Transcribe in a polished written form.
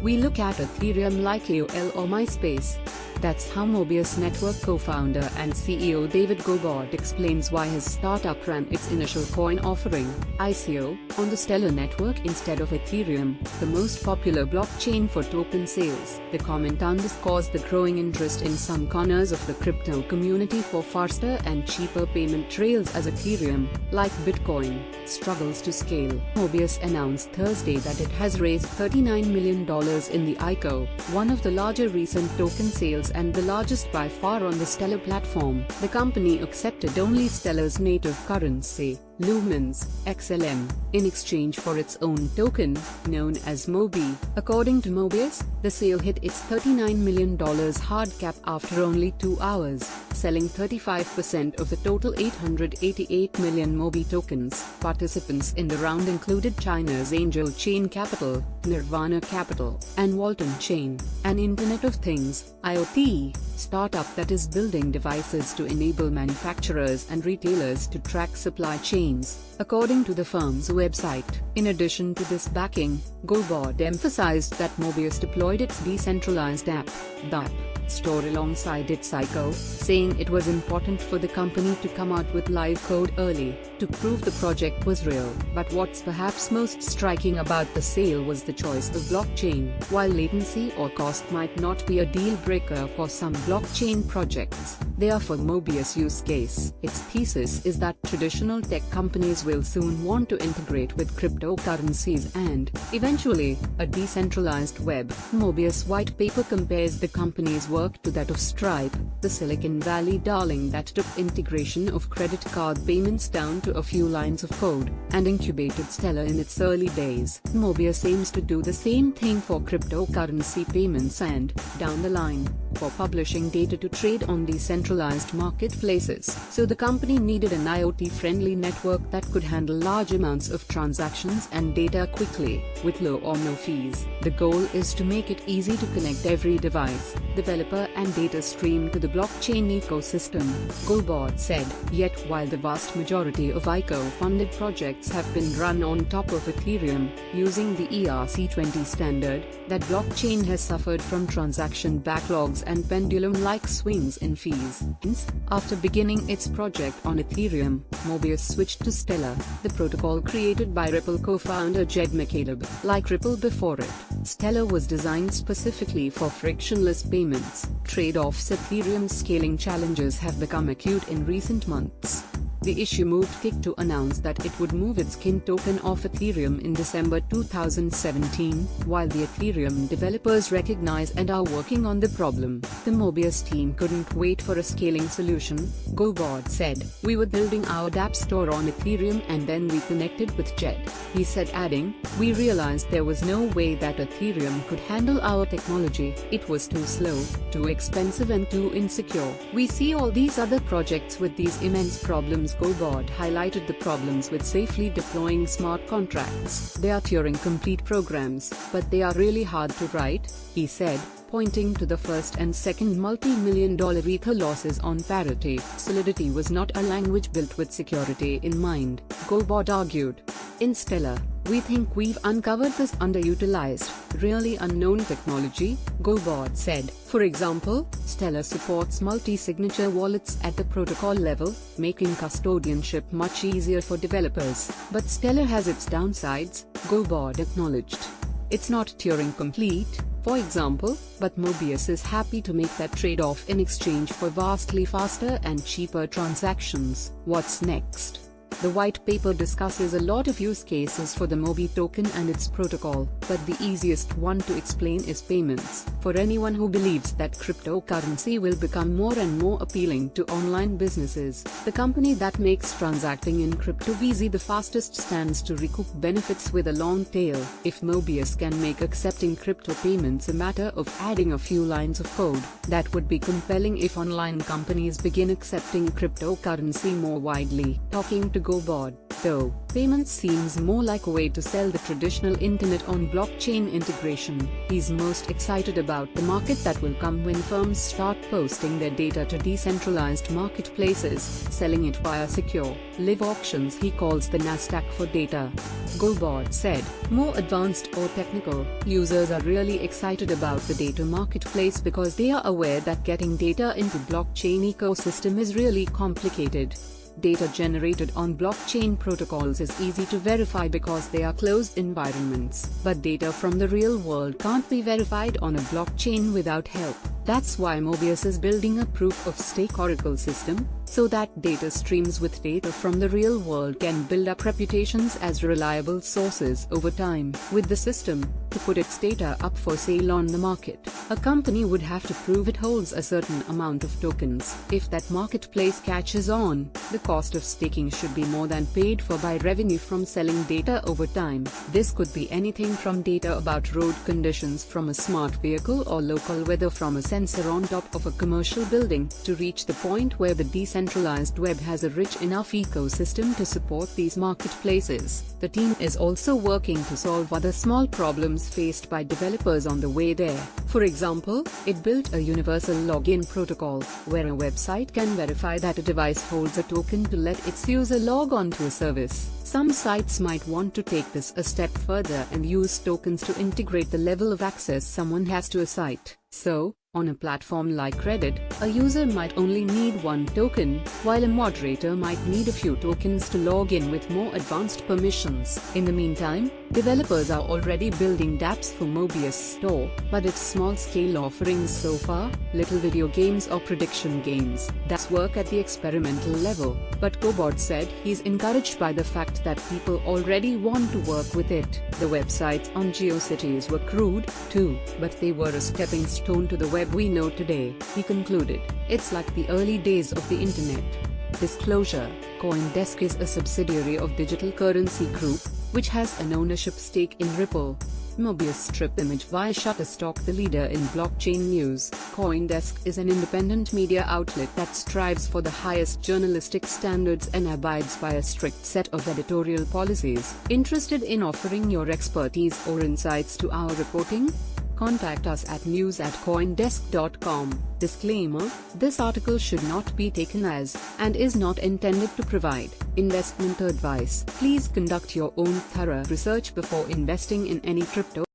We look at Ethereum like AOL or Myspace. That's how Mobius Network co-founder and CEO David Gobaud explains why his startup ran its initial coin offering, ICO, on the Stellar network instead of Ethereum, the most popular blockchain for token sales. The comment underscores the growing interest in some corners of the crypto community for faster and cheaper payment rails as Ethereum, like Bitcoin, struggles to scale. Mobius announced Thursday that it has raised $39 million in the ICO, one of the larger recent token sales and the largest by far on the Stellar platform. The company accepted only Stellar's native currency, Lumens, XLM, in exchange for its own token, known as Mobi. According to Mobius, the sale hit its $39 million hard cap after only 2 hours, selling 35% of the total 888 million Mobi tokens. Participants in the round included China's Angel Chain Capital, Nirvana Capital, and Walton Chain, an Internet of Things (IoT) startup that is building devices to enable manufacturers and retailers to track supply chains, according to the firm's website. In addition to this backing, Gobaud emphasized that Mobius deployed its decentralized app, the App Store alongside its ICO, saying it was important for the company to come out with live code early, to prove the project was real. But what's perhaps most striking about the sale was the choice of blockchain. While latency or cost might not be a deal breaker for some blockchain projects, they are for Mobius' use case. Its thesis is that traditional tech companies will soon want to integrate with cryptocurrencies and, eventually, a decentralized web. Mobius' white paper compares the company's work to that of Stripe, the Silicon Valley darling that took integration of credit card payments down to a few lines of code, and incubated Stellar in its early days. Mobius aims to do the same thing for cryptocurrency payments and, down the line, for publishing data to trade on decentralized marketplaces. So the company needed an IoT-friendly network that could handle large amounts of transactions and data quickly, with low or no fees. The goal is to make it easy to connect every device, developer and data stream to the blockchain ecosystem, Gobaud said. Yet while the vast majority of ICO-funded projects have been run on top of Ethereum, using the ERC20 standard, that blockchain has suffered from transaction backlogs and pendulum-like swings in fees. After beginning its project on Ethereum, Mobius switched to Stellar, the protocol created by Ripple co-founder Jed McCaleb. Like Ripple before it, Stellar was designed specifically for frictionless payments. Trade-offs. Ethereum's scaling challenges have become acute in recent months. The issue moved Kik to announce that it would move its Kin token off Ethereum in December 2017, while the Ethereum developers recognize and are working on the problem. The Mobius team couldn't wait for a scaling solution, Gobaud said. We were building our App Store on Ethereum and then we connected with Jed. He said, adding, we realized there was no way that Ethereum could handle our technology. It was too slow, too expensive and too insecure. We see all these other projects with these immense problems. Gobaud highlighted the problems with safely deploying smart contracts. They are Turing-complete programs, but they are really hard to write, he said, pointing to the first and second multi-million-dollar Ether losses on Parity. Solidity was not a language built with security in mind, Gobaud argued. In Stellar, we think we've uncovered this underutilized, really unknown technology, Gobaud said. For example, Stellar supports multi-signature wallets at the protocol level, making custodianship much easier for developers. But Stellar has its downsides, Gobaud acknowledged. It's not Turing-complete, for example, but Mobius is happy to make that trade-off in exchange for vastly faster and cheaper transactions. What's next? The white paper discusses a lot of use cases for the Mobi token and its protocol, but the easiest one to explain is payments. For anyone who believes that cryptocurrency will become more and more appealing to online businesses, the company that makes transacting in crypto easy the fastest stands to recoup benefits with a long tail. If Mobius can make accepting crypto payments a matter of adding a few lines of code, that would be compelling if online companies begin accepting cryptocurrency more widely. Talking to Gobaud. though payments seems more like a way to sell the traditional internet on blockchain integration. He's most excited about the market that will come when firms start posting their data to decentralized marketplaces, selling it via secure, live auctions he calls the Nasdaq for data. Gobaud said, more advanced or technical users are really excited about the data marketplace because they are aware that getting data into blockchain ecosystem is really complicated. Data generated on blockchain protocols is easy to verify because they are closed environments, but data from the real world can't be verified on a blockchain without help. That's why Mobius is building a proof-of-stake oracle system, so that data streams with data from the real world can build up reputations as reliable sources over time. With the system, to put its data up for sale on the market, a company would have to prove it holds a certain amount of tokens. If that marketplace catches on, the cost of staking should be more than paid for by revenue from selling data over time. This could be anything from data about road conditions from a smart vehicle or local weather from a sensor on top of a commercial building, to reach the point where the decentralized web has a rich enough ecosystem to support these marketplaces. The team is also working to solve other small problems faced by developers on the way there. For example, it built a universal login protocol, where a website can verify that a device holds a token to let its user log on to a service. Some sites might want to take this a step further and use tokens to integrate the level of access someone has to a site. So, on a platform like Reddit, a user might only need one token, while a moderator might need a few tokens to log in with more advanced permissions. In the meantime, developers are already building dApps for Mobius Store, but its small-scale offerings so far, little video games or prediction games, that's work at the experimental level. But Gobaud said he's encouraged by the fact that people already want to work with it. The websites on GeoCities were crude, too, but they were a stepping stone to the web we know today, he concluded. It's like the early days of the internet. Disclosure: CoinDesk is a subsidiary of Digital Currency Group, which has an ownership stake in Ripple. Mobius stripped image via Shutterstock, the leader in blockchain news. CoinDesk is an independent media outlet that strives for the highest journalistic standards and abides by a strict set of editorial policies. Interested in offering your expertise or insights to our reporting? Contact us at news@coindesk.com. Disclaimer: this article should not be taken as, and is not intended to provide, investment advice. Please conduct your own thorough research before investing in any crypto